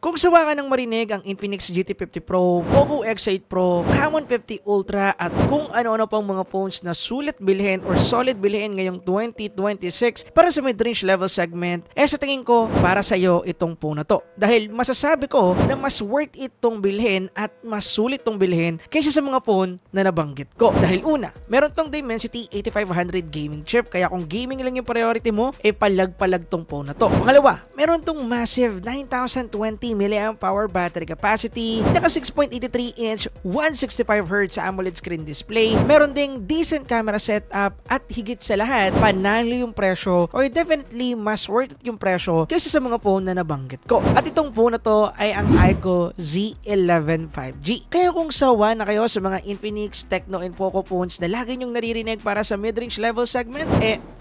Kung sawa ka ng marinig ang Infinix GT50 Pro, Poco X8 Pro, Camon 50 Ultra at kung ano-ano pang mga phones na sulit bilhin or solid bilhin ngayong 2026 para sa mid-range level segment, sa tingin ko para sa iyo itong phone na to. Dahil masasabi ko na mas worth it tong bilhin at mas sulit tong bilhin kaysa sa mga phone na nabanggit ko. Dahil una, meron tong Dimensity 8500 gaming chip kaya kung gaming lang yung priority mo, palag-palag tong phone na to. Pangalawa, meron tong massive 9020 mAh battery capacity, naka 6.83-inch 165Hz AMOLED screen display, meron ding decent camera setup at higit sa lahat, panalo yung presyo or definitely mas worth it yung presyo kaysa sa mga phone na nabanggit ko. At itong phone na to ay ang iQOO Z11 5G. Kaya kung sawa na kayo sa mga Infinix, Tecno and Poco phones na lagi nyong naririnig para sa mid-range level segment,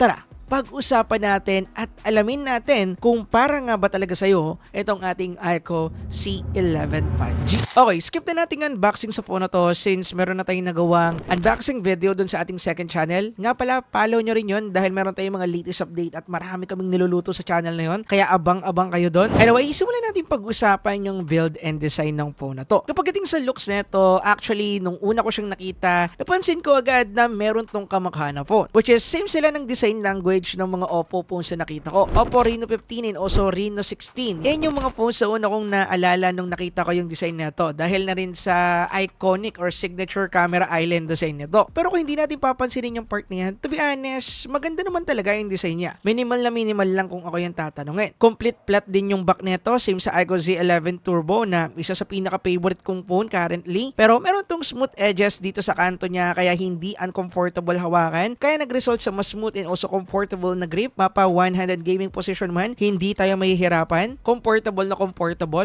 tara! Pag-usapan natin at alamin natin kung para nga ba talaga sa'yo itong ating iQOO Z11 5G. Okay, skip na natin ang unboxing sa phone na to since meron na tayong nagawang unboxing video dun sa ating second channel. Nga pala, follow nyo rin yun dahil meron tayong mga latest update at marami kaming niluluto sa channel na yun. Kaya abang-abang kayo dun. Anyway, simulan natin pag-usapan yung build and design ng phone na to. Kapag sa looks nito, actually, nung una ko siyang nakita, napansin ko agad na meron tong kamakha na phone. Which is, same sila ng design language ng mga Oppo phones na nakita ko. Oppo Reno 15 and also Reno 16. Yan yung mga phones sa una kong naalala nung nakita ko yung design nito dahil na rin sa iconic or signature camera island design nito. Pero kung hindi natin papansinin yung part niyan, to be honest, maganda naman talaga yung design niya. Minimal lang kung ako yung tatanungin. Complete flat din yung back nito, same sa iQOO Z11 Turbo na isa sa pinaka-favorite kong phone currently. Pero meron tong smooth edges dito sa kanto niya kaya hindi uncomfortable hawakan. Kaya nag-result sa mas smooth and also comfortable na grip. Mapa one-handed gaming position man, hindi tayo mahihirapan. Comfortable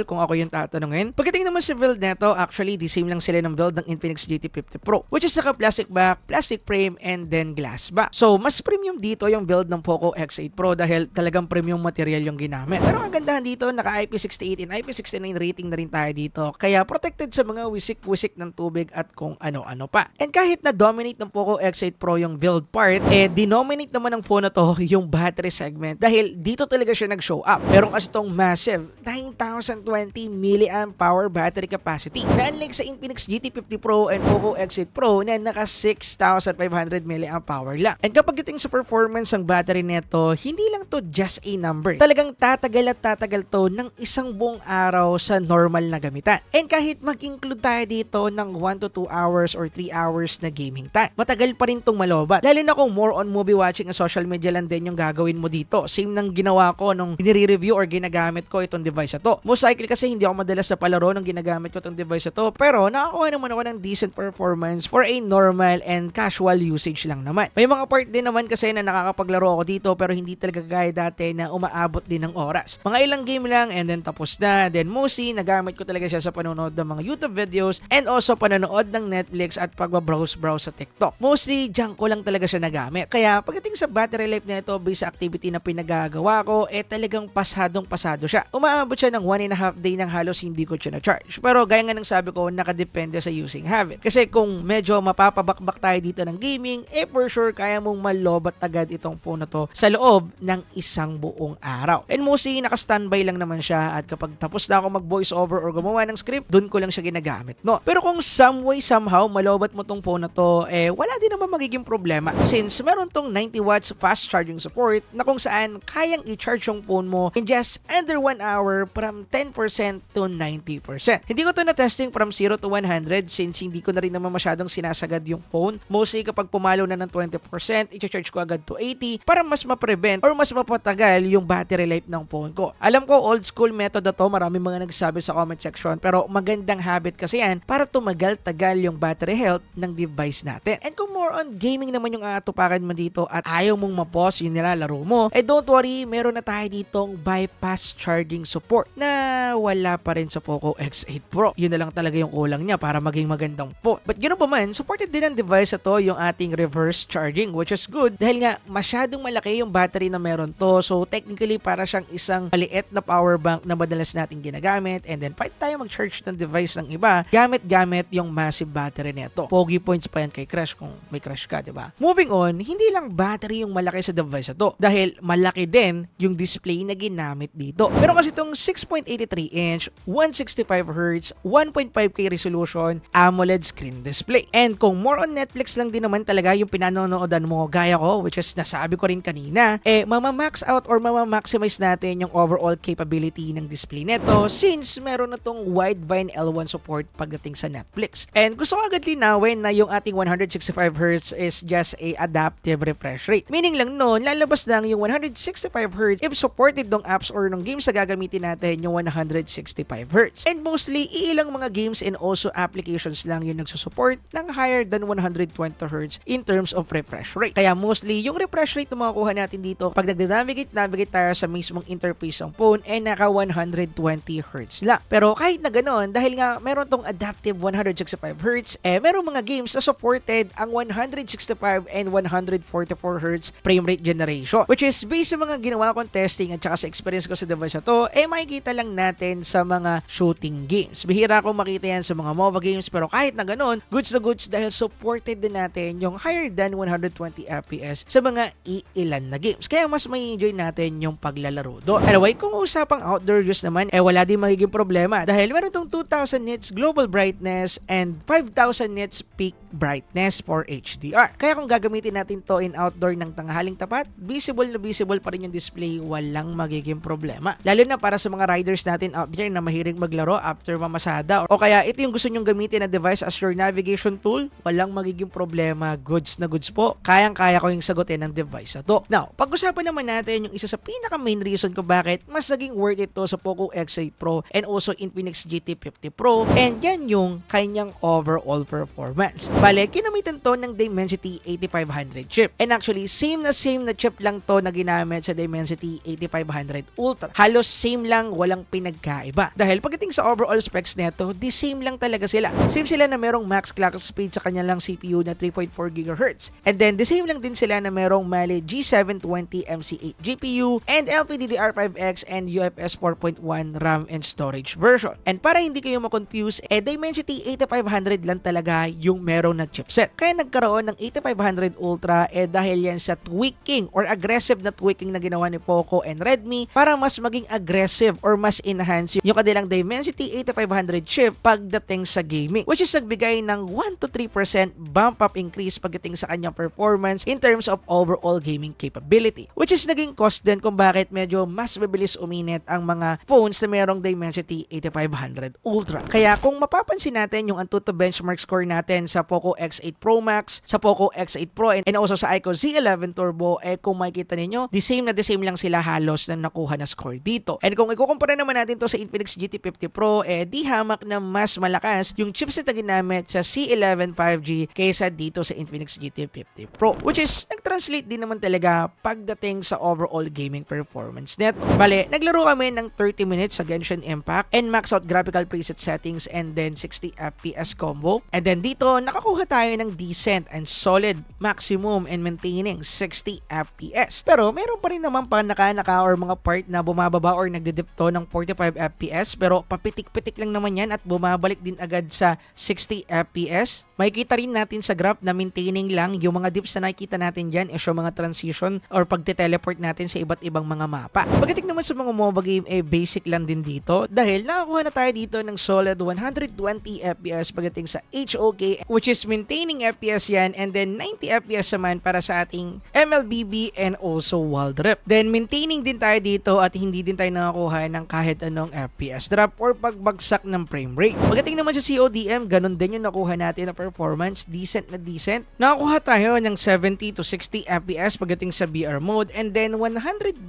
kung ako yung tatanungin. Pagdating naman sa build neto, actually, the same lang sila ng build ng Infinix GT50 Pro. Which is naka plastic back, plastic frame, and then glass back. So, mas premium dito yung build ng Poco X8 Pro dahil talagang premium material yung ginamit. Pero ang gandahan dito, naka IP68 and IP69 rating na rin tayo dito. Kaya protected sa mga wisik-wisik ng tubig at kung ano-ano pa. And kahit na dominate ng Poco X8 Pro yung build part, denominate naman ng phone na to yung battery segment dahil dito talaga siya nag-show up. Meron kasi itong massive 9020 mAh battery capacity na unlike sa Infinix GT50 Pro and Poco X8 Pro na naka 6500 mAh lang. And kapag dating sa performance ng battery neto, hindi lang to just a number. Talagang tatagal to ng isang buong araw sa normal na gamitan. And kahit mag-include tayo dito ng 1 to 2 hours or 3 hours na gaming time, matagal pa rin tong malobat. Lalo na kung more on movie watching and social media lang din yung gagawin mo dito. Same nang ginawa ko nung nire-review or ginagamit ko itong device na to. Most likely kasi hindi ako madalas sa palaro nung ginagamit ko itong device na to, pero nakakuha naman ako ng decent performance for a normal and casual usage lang naman. May mga part din naman kasi na nakakapaglaro ako dito pero hindi talaga gaya dati na umaabot din ng oras. Mga ilang game lang and then tapos na. Then mostly nagamit ko talaga siya sa panonood ng mga YouTube videos and also panonood ng Netflix at pagbabrowse sa TikTok. Mostly diyan ko lang talaga siya nagamit. Kaya pagdating sa battery life na ito based sa activity na pinagagawa ko, talagang pasado siya. Umaabot siya ng 1.5 day ng halos hindi ko siya na-charge. Pero gaya nga ng sabi ko, nakadepende sa using habit. Kasi kung medyo mapapabakbak tayo dito ng gaming, for sure kaya mong malobat agad itong phone na to sa loob ng isang buong araw. And mostly, naka-standby lang naman siya at kapag tapos na ako mag-voice over or gumawa ng script, dun ko lang siya ginagamit, no? Pero kung some way, somehow, malobat mo tong phone na to, wala din naman magiging problema. Since meron tong 90 watts fast charging support na kung saan kayang i-charge yung phone mo in just under 1 hour from 10% to 90%. Hindi ko to na-testing from 0 to 100 since hindi ko na rin naman masyadong sinasagad yung phone. Mostly kapag pumalo na ng 20%, i-charge ko agad to 80 para mas ma-prevent or mas mapatagal yung battery life ng phone ko. Alam ko, old school method na to, maraming mga nagsabi sa comment section, pero magandang habit kasi yan para tumagal-tagal yung battery health ng device natin. And kung more on gaming naman yung aatupakan mo dito at ayaw mong ma-pause yung nilalaro mo, don't worry, meron na tayo ditong bypass charging support na wala pa rin sa Poco X8 X8 Pro. Yun na lang talaga yung kulang niya para maging magandang phone. But ganoon pa man, supported din ng device na to yung ating reverse charging, which is good dahil nga masyadong malaki yung battery na meron to. So technically para siyang isang maliit na power bank na madalas nating ginagamit, and then pwede tayo mag-charge ng device ng iba gamit yung massive battery nito. Pogi points pa yan kay Crush kung may Crush ka, diba? Moving on, hindi lang battery yung malaki sa device na to dahil malaki din yung display na ginamit dito. Pero kasi itong 6.83 inch, 165Hz, 1.5K resolution, AMOLED screen display. And kung more on Netflix lang din naman talaga yung pinanonoodan mo gaya ko, which is nasabi ko rin kanina, mama-max out or mama-maximize natin yung overall capability ng display nito since meron na tong Widevine L1 support pagdating sa Netflix. And gusto ko agad linawin na yung ating 165Hz is just a adaptive refresh rate. Meaning lang noon, lalabas lang yung 165Hz if supported ng apps or ng games na gagamitin natin yung 165Hz. And mostly, iilang mga games and also applications lang yung nagsusupport ng higher than 120Hz in terms of refresh rate. Kaya mostly, yung refresh rate na makukuha natin dito, pag nagda-navigate tayo sa mismong interface ng phone, naka 120Hz lang. Pero kahit na ganoon, dahil nga meron tong adaptive 165Hz, meron mga games na supported ang 165 and 144Hz frame rate generation. Which is based sa mga ginawa kong testing at saka sa experience ko sa device na to, makikita lang natin sa mga shooting games. Bihira akong makita yan sa mga MOBA games, pero kahit na ganoon, goods na goods dahil supported din natin yung higher than 120 FPS sa mga iilan na games. Kaya mas may enjoy natin yung paglalaro doon. Anyway, kung usapang outdoor use naman, wala din magiging problema dahil meron tong 2000 nits global brightness and 5000 nits peak brightness for HDR. Kaya kung gagamitin natin to in outdoor ng tanghaling tapat, visible na visible pa rin yung display, walang magiging problema. Lalo na para sa mga riders natin out there na mahilig maglaro after mamasada o kaya ito yung gusto nyong gamitin na device as your navigation tool, walang magiging problema. Goods na goods po. Kayang-kaya ko yung sagutin ng device na to. Now, pag-usapan naman natin yung isa sa pinaka main reason kung bakit mas naging worth it to sa Poco X8 Pro and also Infinix GT50 Pro, and yan yung kanyang overall performance. Bale, kinamitan to ng Dimensity 8500 chip. And actually, same na chip lang to na ginamit sa Dimensity 8500 Ultra. Halos same lang, walang pinagkaiba. Dahil pagdating sa overall specs neto, the same lang talaga sila. Same sila na merong max clock speed sa kanilang CPU na 3.4 GHz. And then, the same lang din sila na merong Mali G720 MC8 GPU and LPDDR5X and UFS 4.1 RAM and storage version. And para hindi kayo makonfuse, Dimensity 8500 lang talaga yung meron na chipset. Kaya nagkaroon ng 8500 Ultra dahil yan sa tweaking or aggressive na tweaking na ginawa ni Poco and Redmi para mas maging aggressive or mas enhance yung kanilang Dimensity 8500 chip pagdating sa gaming, which is nagbigay ng 1 to 3% bump up increase pagdating sa kanyang performance in terms of overall gaming capability, which is naging cost din kung bakit medyo mas mabilis uminit ang mga phones na merong Dimensity 8500 Ultra. Kaya kung mapapansin natin yung Antutu benchmark score natin sa Poco X8 Pro Max, sa Poco X8 Pro and also sa iQOO Z11 Turbo, kung makikita ninyo, the same lang sila halos na nakuha na score dito. And kung ikukumpara naman natin to sa Infinix GT50 Pro, di hamak na mas malakas yung chipset na ginamit sa C11 5G kaysa dito sa Infinix GT50 Pro, which is nag-translate din naman talaga pagdating sa overall gaming performance net. Bale, naglaro kami ng 30 minutes sa Genshin Impact and max out graphical preset settings and then 60 FPS combo. And then dito, nakakuha tayo ng decent and solid maximum and maintaining 60 FPS. Pero meron pa rin naman naka or mga part na bumababa or nagdidip to ng 45 FPS pero papitik-pitik lang naman yan at bumabalik din agad sa 60 FPS. Makikita rin natin sa graph na maintaining lang yung mga dips na nakikita natin dyan is yung mga transition or pagte-teleport natin sa iba't ibang mga mapa. Pagdating naman sa mga MOBA game, basic lang din dito dahil nakakuha na tayo dito ng solid 120 FPS pagdating sa HOK, which is maintaining FPS yan, and then 90 FPS naman para sa ating MLBB and also Wild Rift. Then maintaining din tayo dito at hindi din tayo nakakuha ng kahit anong FPS drop or pagbagsak ng frame rate. Pagdating naman sa CODM, ganun din yung nakuha natin na performance, decent na decent. Nakakuha tayo ng 70 to 60 FPS pagdating sa BR mode and then 120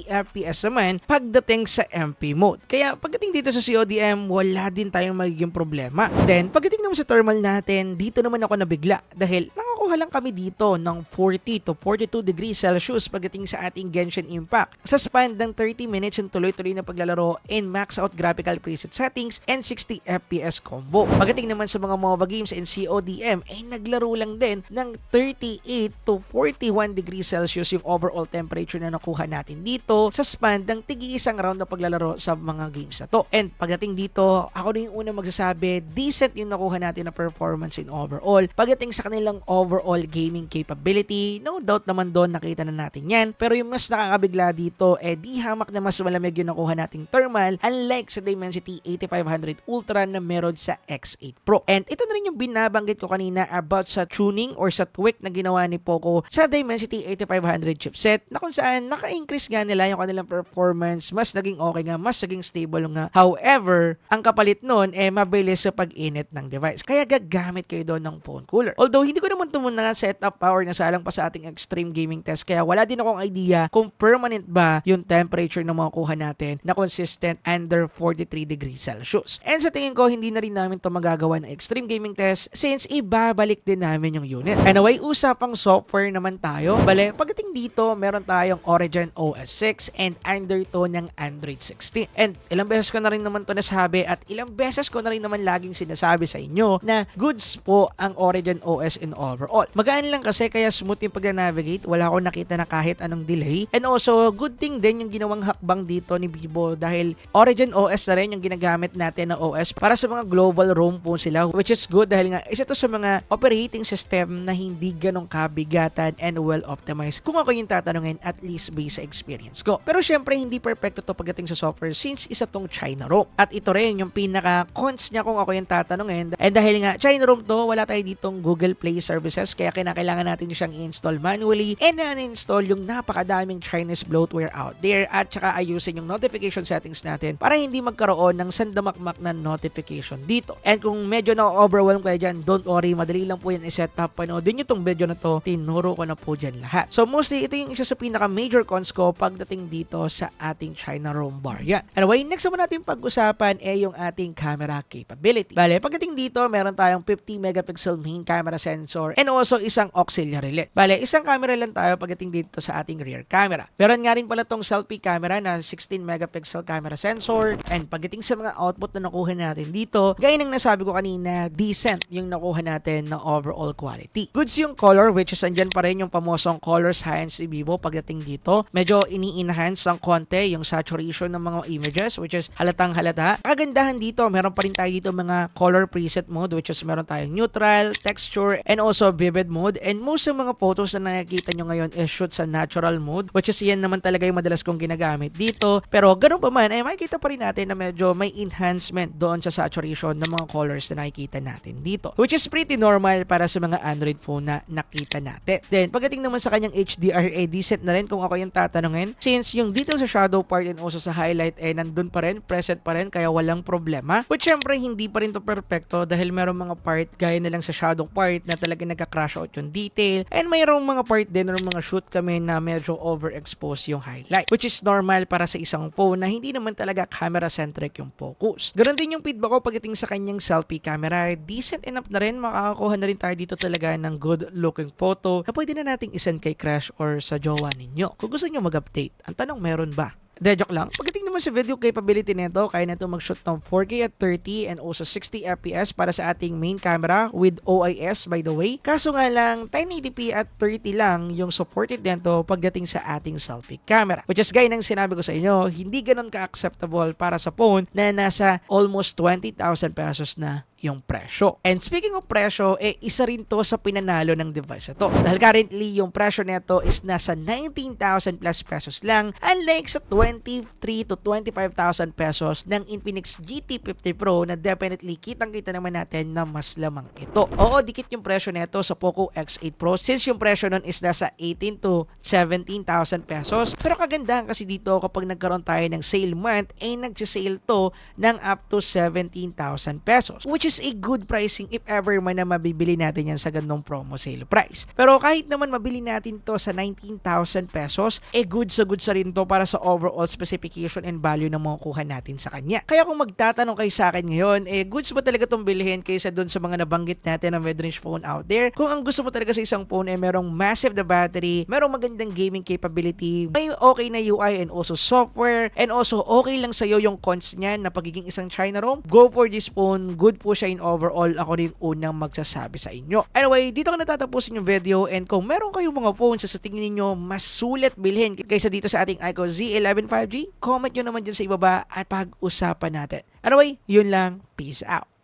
FPS naman pagdating sa MP mode. Kaya pagdating dito sa CODM, wala din tayong magiging problema. Then pagdating naman sa thermal natin, dito naman ako nabigla dahil nakakuha nakakuha lang kami dito ng 40 to 42 degrees Celsius pagdating sa ating Genshin Impact sa span ng 30 minutes yung tuloy-tuloy na paglalaro in max out graphical preset settings and 60 FPS combo. Pagdating naman sa mga MOBA games and CODM ay naglaro lang din ng 38 to 41 degrees Celsius yung overall temperature na nakuha natin dito sa span ng tigi-isang round na paglalaro sa mga games na to. And pagdating dito, ako na yung unang magsasabi, decent yung nakuha natin na performance in overall. Pagdating sa kanilang overall gaming capability, no doubt naman doon nakita na natin yan. Pero yung mas nakakabigla dito, di hamak na mas malamig yung nakuha nating thermal unlike sa Dimensity 8500 Ultra na meron sa X8 Pro. And ito na rin yung binabanggit ko kanina about sa tuning or sa tweak na ginawa ni Poco sa Dimensity 8500 chipset na kung saan naka-increase nga nila yung kanilang performance, mas naging okay nga, mas naging stable nga. However, ang kapalit nun mabilis sa pag-init ng device. Kaya gagamit kayo doon ng phone cooler. Although hindi ko naman ito muna setup power na salang pa sa ating extreme gaming test kaya wala din akong idea kung permanent ba yung temperature na makukuha natin na consistent under 43 degrees Celsius. And sa tingin ko, hindi na rin namin ito magagawa ng extreme gaming test since ibabalik din namin yung unit. Anyway, usapang software naman tayo. Bale, pagdating dito, meron tayong Origin OS 6 and undertone ng Android 16. And ilang beses ko na rin naman ito nasabi at ilang beses ko na rin naman laging sinasabi sa inyo na goods po ang Origin OS in overall. Magaan lang kasi kaya smooth yung pag-navigate. Wala akong nakita na kahit anong delay. And also, good thing din yung ginawang hakbang dito ni Vivo dahil Origin OS na rin yung ginagamit natin na OS para sa mga global roam po sila, which is good dahil nga isa to sa mga operating system na hindi ganong kabigatan and well optimized kung ako yung tatanungin at least based sa experience ko. Pero syempre hindi perfecto to pagdating sa software since isa tong China ROM. At ito rin yung pinaka cons niya kung ako yung tatanungin. And dahil nga China ROM to, wala tayo ditong Google Play services kaya kinakailangan natin siyang i-install manually and uninstall yung napakadaming Chinese bloatware out there at saka ayusin yung notification settings natin para hindi magkaroon ng sandamakmak na notification dito. And kung medyo na-overwhelm kayo dyan, don't worry, madali lang po yan i-set up. Panoodin nyo tong video na to, tinuro ko na po dyan lahat. So mostly, ito yung isa sa pinaka-major cons ko pagdating dito sa ating China ROM bar. Yan. Anyway, next naman natin pag-usapan yung ating camera capability. Bale, pagdating dito, meron tayong 50 megapixel main camera sensor and also isang auxiliary lens. Bale, isang camera lang tayo pagdating dito sa ating rear camera. Meron nga rin pala tong selfie camera na 16 megapixel camera sensor and pagdating sa mga output na nakuha natin dito, gaya ng nasabi ko kanina, decent yung nakuha natin na overall quality. Goods yung color, which is andyan pa rin yung pamosong color science ni Vivo pagdating dito. Medyo ini-enhance ng konti yung saturation ng mga images, which is halatang halata. Kagandahan dito, meron pa rin tayo dito mga color preset mode, which is meron tayong neutral, texture, and also vivid mode. And most ng mga photos na nakikita nyo ngayon is shoot sa natural mode, which is yan naman talaga yung madalas kong ginagamit dito. Pero ganun pa man, makikita pa rin natin na medyo may enhancement doon sa saturation ng mga colors na nakikita natin dito, which is pretty normal para sa mga Android phone na nakita natin. Then, pagdating naman sa kanyang HDRA, decent na rin kung ako yung tatanungin since yung detail sa shadow part and also sa highlight nandun pa rin, present pa rin, kaya walang problema. But syempre, hindi pa rin to perfecto dahil merong mga part gaya na lang sa shadow part na talagang nagka-crash out yung detail and mayroong mga part din or mga shoot kami na medyo overexpose yung highlight, which is normal para sa isang phone na hindi naman talaga camera-centric yung focus. Ganon din yung feedback ko pagdating sa kanyang selfie camera. Decent enough na rin, makakakuha na rin tayo dito talaga ng good looking photo na pwede na nating isend kay crush or sa jowa ninyo kung gusto nyo mag-update. Ang tanong, meron ba? Joke lang. Pagdating naman sa video capability nito, kaya na ito mag-shoot ng 4K at 30 and also 60 FPS para sa ating main camera with OIS by the way. Kaso nga lang, 1080p at 30 lang yung supported nito pagdating sa ating selfie camera. Which is gaya ng sinabi ko sa inyo, hindi ganun ka-acceptable para sa phone na nasa almost 20,000 pesos na yung presyo. And speaking of presyo, isa rin to sa pinanalo ng device ito. Dahil currently, yung presyo nito is nasa 19,000 plus pesos lang, unlike sa 23 to 25,000 pesos ng Infinix GT50 Pro na definitely kitang-kita naman natin na mas lamang ito. Oo, dikit yung presyo nito sa Poco X8 Pro since yung presyo nun is nasa 18 to 17,000 pesos. Pero kagandahan kasi dito kapag nagkaroon tayo ng sale month, nagsisale to ng up to 17,000 pesos. Which is is a good pricing if ever man na mabibili natin yan sa ganong promo sale price. Pero kahit naman mabili natin to sa 19,000 pesos, good sa rin to para sa overall specification and value na makukuha natin sa kanya. Kaya kung magtatanong kayo sa akin ngayon, goods ba talaga itong bilhin kaysa dun sa mga nabanggit natin na mid-range phone out there? Kung ang gusto mo talaga sa isang phone merong massive na battery, merong magandang gaming capability, may okay na UI and also software, and also okay lang sa'yo yung cons niyan na pagiging isang China ROM, go for this phone. Good po siya in overall. Ako rin unang magsasabi sa inyo. Anyway, dito ko natatapusin yung video, and kung meron kayong mga phones sa tingin niyo mas sulit bilhin kaysa dito sa ating iQOO Z11 5G, comment nyo naman dyan sa ibaba at pag-usapan natin. Anyway, yun lang. Peace out.